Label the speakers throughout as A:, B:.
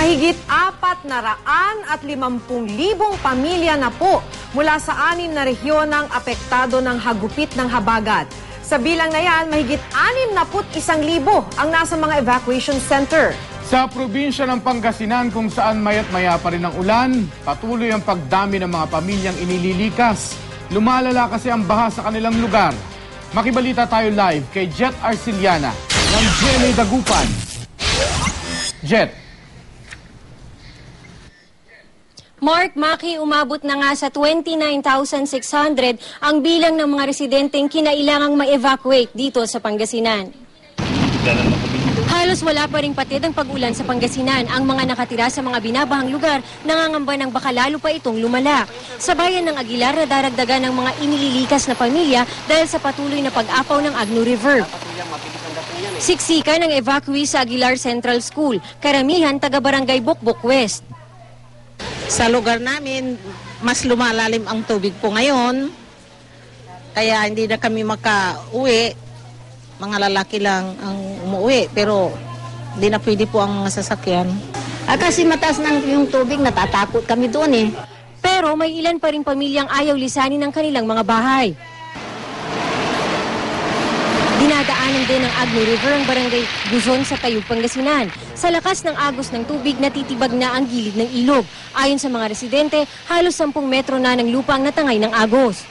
A: Mahigit 450,000 pamilya na po mula sa 6 na rehiyon ang apektado ng hagupit ng habagat. Sa bilang na yan, mahigit 61,000 ang nasa mga evacuation center.
B: Sa probinsya ng Pangasinan kung saan maya't maya pa rin ang ulan, patuloy ang pagdami ng mga pamilyang inililikas. Lumalala kasi ang baha sa kanilang lugar. Makibalita tayo live kay Jet Arciliana ng GMA Dagupan. Jet.
C: Mark, Maki, umabot na nga sa 29,600 ang bilang ng mga residenteng kinailangang ma-evacuate dito sa Pangasinan. Halos wala pa ring patid ang pag-ulan sa Pangasinan. Ang mga nakatira sa mga binabahang lugar nangangamba ng baka lalo pa itong lumala. Sa bayan ng Aguilar, nadaragdagan ng mga inililikas na pamilya dahil sa patuloy na pag-apaw ng Agno River. Siksikan ng evacuee sa Aguilar Central School, karamihan taga-barangay Bukbuk West.
D: Sa lugar namin, mas lumalalim ang tubig po ngayon. Kaya hindi na kami makauwi. Mga lalaki lang ang umuwi. Pero hindi na pwede po ang mga sasakyan.
E: Kasi mataas na yung tubig, natatakot kami doon eh.
C: Pero may ilan pa ring pamilyang ayaw lisanin ng kanilang mga bahay. Dinadaanan din ng Agno River ang barangay Guzon sa Tayug, Pangasinan. Sa lakas ng agos ng tubig, natitibag na ang gilid ng ilog. Ayon sa mga residente, halos 10 metro na ng lupa ang natangay ng agos.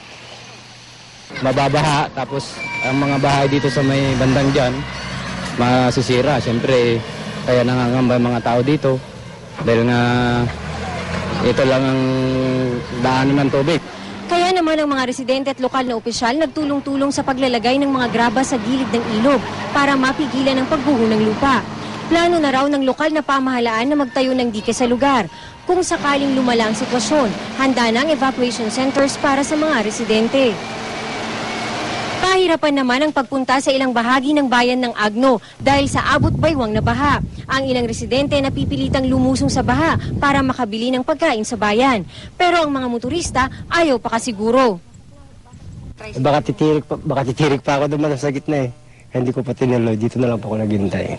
F: Mababaha, tapos ang mga bahay dito sa may bandang dyan, masisira. Siyempre, kaya nangangamba ang mga tao dito. Dahil nga, ito lang ang daanan ng tubig.
C: Kaya naman ang mga residente at lokal na opisyal nagtulong-tulong sa paglalagay ng mga graba sa gilid ng ilog para mapigilan ang pagguho ng lupa. Plano na raw ng lokal na pamahalaan na magtayo ng dike sa lugar. Kung sakaling lumala ang sitwasyon, handa na ang evacuation centers para sa mga residente. Pahirapan naman ang pagpunta sa ilang bahagi ng bayan ng Agno dahil sa abot baywang na baha. Ang ilang residente napipilitang lumusong sa baha para makabili ng pagkain sa bayan. Pero ang mga motorista ayaw pa kasiguro.
F: Baka titirik pa ako duman sa gitna eh. Hindi ko pa tinuloy, dito na lang po ako naghintay.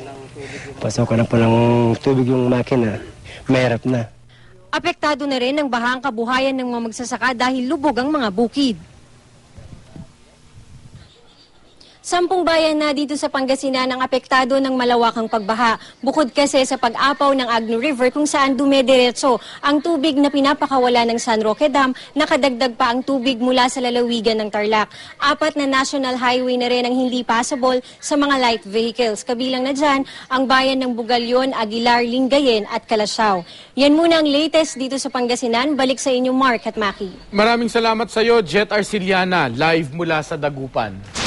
F: Pasok na po ng tubig yung makina, mahirap na.
C: Apektado na rin ang baha ang kabuhayan ng mga magsasaka dahil lubog ang mga bukid. 10 bayan na dito sa Pangasinan ang apektado ng malawakang pagbaha. Bukod kasi sa pag-apaw ng Agno River kung saan dumediretso ang tubig na pinapakawala ng San Roque Dam, nakadagdag pa ang tubig mula sa lalawigan ng Tarlac. 4 na national highway na rin ang hindi passable sa mga light vehicles. Kabilang na dyan ang bayan ng Bugalyon, Aguilar, Lingayen at Calasaw. Yan muna ang latest dito sa Pangasinan. Balik sa inyo, Mark at Maki.
B: Maraming salamat sa iyo, Jet Arciliana, live mula sa Dagupan.